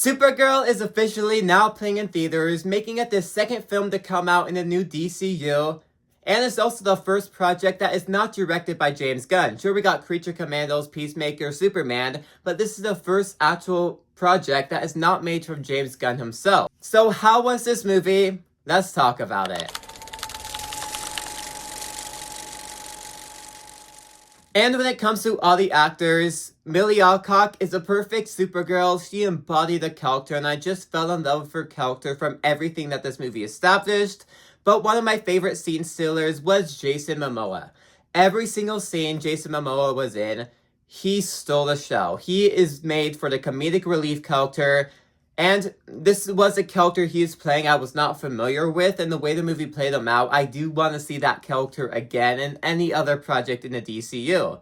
Supergirl is officially now playing in theaters, making it the second film to come out in the new DCU, and it's also the first project that is not directed by James Gunn. Sure, we got Creature Commandos, Peacemaker, Superman, but this is the first actual project that is not made from James Gunn himself. So how was this movie? Let's talk about it. And when it comes to all the actors, Millie Alcock is a perfect Supergirl. She embodied the character, and I just fell in love with her character from everything that this movie established. But one of my favorite scene stealers was Jason Momoa. Every single scene Jason Momoa was in, he stole the show. He is made for the comedic relief character, and this was a character he is playing I was not familiar with, and the way the movie played him out, I do want to see that character again in any other project in the DCU.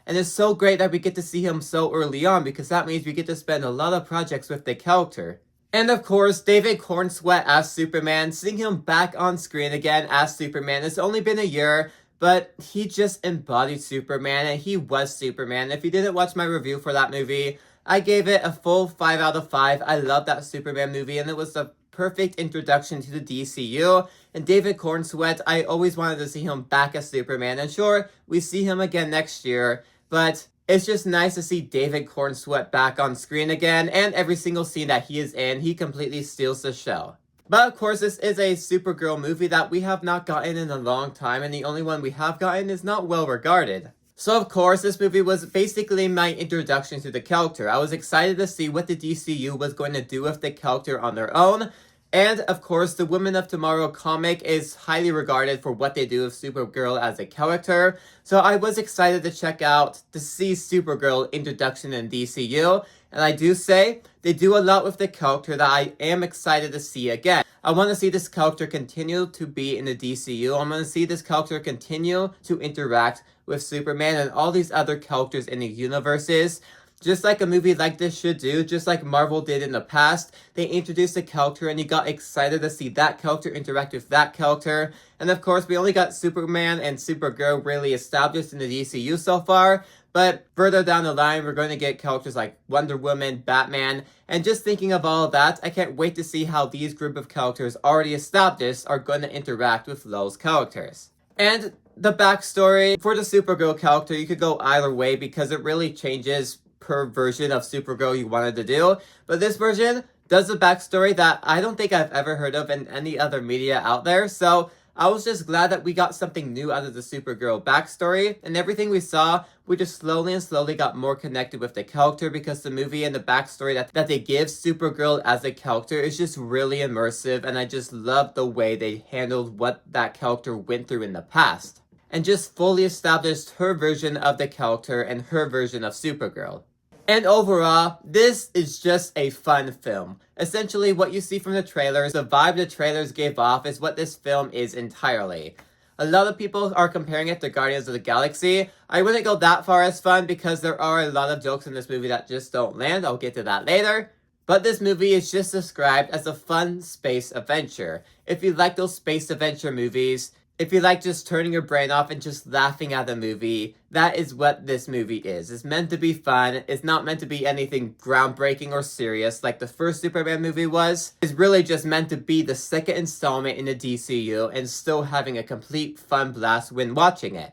And it's so great that we get to see him so early on, because that means we get to spend a lot of projects with the character. And of course, David Corenswet as Superman, seeing him back on screen again as Superman. It's only been a year, but he just embodied Superman, and he was Superman. If you didn't watch my review for that movie, I gave it a full 5 out of 5. I love that Superman movie, and it was the perfect introduction to the DCU. And David Corenswet, I always wanted to see him back as Superman. And sure, we see him again next year, but it's just nice to see David Corenswet back on screen again. And every single scene that he is in, he completely steals the show. But of course, this is a Supergirl movie that we have not gotten in a long time, and the only one we have gotten is not well regarded. So of course, this movie was basically my introduction to the character. I was excited to see what the DCU was going to do with the character on their own. And of course, the Women of Tomorrow comic is highly regarded for what they do with Supergirl as a character. So I was excited to check out to see Supergirl introduction in DCU. And I do say, they do a lot with the character that I am excited to see again. I want to see this character continue to be in the DCU. I want to see this character continue to interact with Superman and all these other characters in the universes. Just like a movie like this should do, just like Marvel did in the past, they introduced a character and you got excited to see that character interact with that character. And of course, we only got Superman and Supergirl really established in the DCU so far. But further down the line, we're going to get characters like Wonder Woman, Batman, and just thinking of all of that, I can't wait to see how these group of characters already established are going to interact with those characters. And the backstory for the Supergirl character, you could go either way because it really changes per version of Supergirl you wanted to do. But this version does a backstory that I don't think I've ever heard of in any other media out there. So I was just glad that we got something new out of the Supergirl backstory, and everything we saw, we just slowly and slowly got more connected with the character because the movie and the backstory that they give Supergirl as a character is just really immersive, and I just love the way they handled what that character went through in the past, and just fully established her version of the character and her version of Supergirl. And overall, this is just a fun film. Essentially, what you see from the trailers, the vibe the trailers gave off is what this film is entirely. A lot of people are comparing it to Guardians of the Galaxy. I wouldn't go that far as fun because there are a lot of jokes in this movie that just don't land. I'll get to that later. But this movie is just described as a fun space adventure. If you like those space adventure movies, if you like just turning your brain off and just laughing at the movie, that is what this movie is. It's meant to be fun. It's not meant to be anything groundbreaking or serious like the first Superman movie was. It's really just meant to be the second installment in the DCU and still having a complete fun blast when watching it.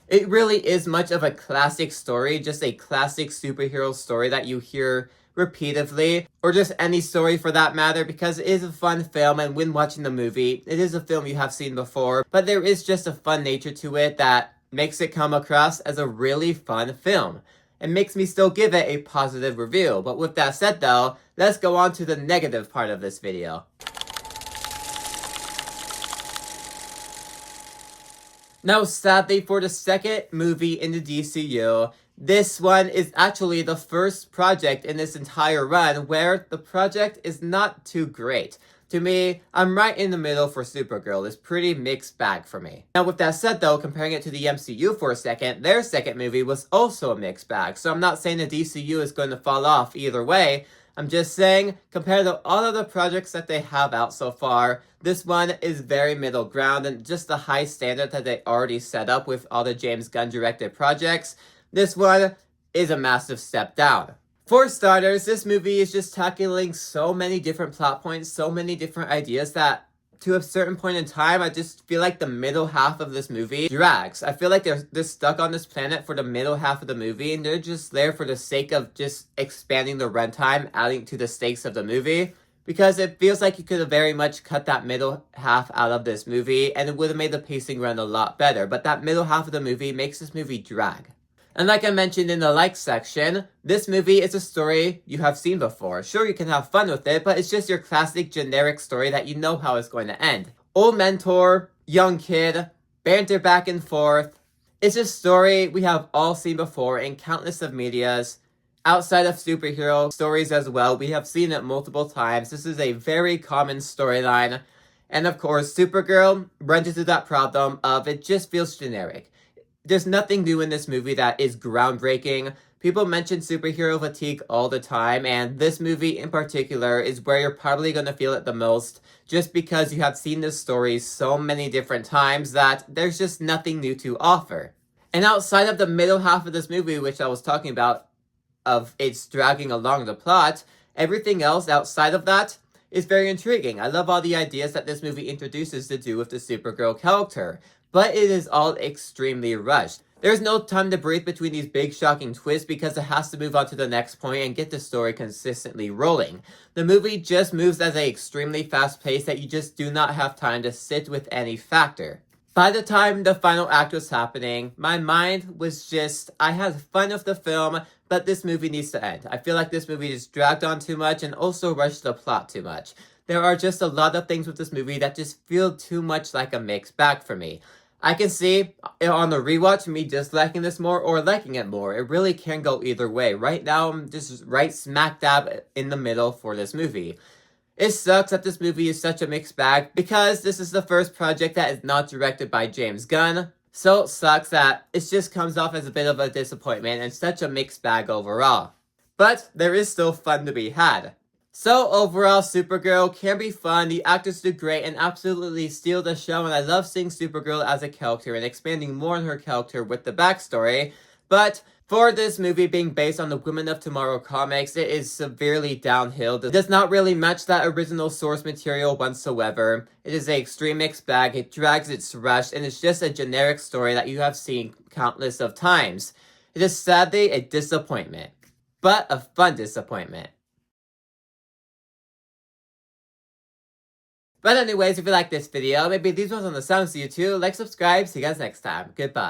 It really is much of a classic story, just a classic superhero story that you hear repeatedly, or just any story for that matter, because it is a fun film, and when watching the movie, it is a film you have seen before, but there is just a fun nature to it that makes it come across as a really fun film. It makes me still give it a positive review. But with that said though, let's go on to the negative part of this video. Now sadly, for the second movie in the DCU, this one is actually the first project in this entire run where the project is not too great. To me, I'm right in the middle for Supergirl. It's pretty mixed bag for me. Now with that said though, comparing it to the MCU for a second, their second movie was also a mixed bag. So I'm not saying the DCU is going to fall off either way. I'm just saying, compared to all of the projects that they have out so far, this one is very middle ground, and just the high standard that they already set up with all the James Gunn directed projects, this one is a massive step down. For starters, this movie is just tackling so many different plot points, so many different ideas that to a certain point in time, I just feel like the middle half of this movie drags. I feel like they're stuck on this planet for the middle half of the movie, and they're just there for the sake of just expanding the runtime, adding to the stakes of the movie. Because it feels like you could have very much cut that middle half out of this movie, and it would have made the pacing run a lot better. But that middle half of the movie makes this movie drag. And like I mentioned in the like section, this movie is a story you have seen before. Sure, you can have fun with it, but it's just your classic generic story that you know how it's going to end. Old mentor, young kid, banter back and forth. It's a story we have all seen before in countless of medias. Outside of superhero stories as well, we have seen it multiple times. This is a very common storyline. And of course, Supergirl runs into that problem of it just feels generic. There's nothing new in this movie that is groundbreaking. People mention superhero fatigue all the time, and this movie in particular is where you're probably going to feel it the most, just because you have seen this story so many different times that there's just nothing new to offer. And outside of the middle half of this movie, which I was talking about, of it's dragging along the plot, everything else outside of that is very intriguing. I love all the ideas that this movie introduces to do with the Supergirl character. But it is all extremely rushed. There's no time to breathe between these big shocking twists because it has to move on to the next point and get the story consistently rolling. The movie just moves at an extremely fast pace that you just do not have time to sit with any factor. By the time the final act was happening, my mind was just, I had fun with the film, but this movie needs to end. I feel like this movie just dragged on too much and also rushed the plot too much. There are just a lot of things with this movie that just feel too much like a mixed bag for me. I can see on the rewatch me just liking this more or liking it more. It really can go either way. Right now, I'm just right smack dab in the middle for this movie. It sucks that this movie is such a mixed bag because this is the first project that is not directed by James Gunn. So it sucks that it just comes off as a bit of a disappointment and such a mixed bag overall. But there is still fun to be had. So overall, Supergirl can be fun, the actors do great and absolutely steal the show, and I love seeing Supergirl as a character and expanding more on her character with the backstory. But for this movie being based on the Women of Tomorrow comics, it is severely downhill. It does not really match that original source material whatsoever. It is an extreme mixed bag, it drags, it's rushed, and it's just a generic story that you have seen countless of times. It is sadly a disappointment, but a fun disappointment. But anyways, if you like this video, maybe leave one on the sounds to you too, like, subscribe, see you guys next time. Goodbye.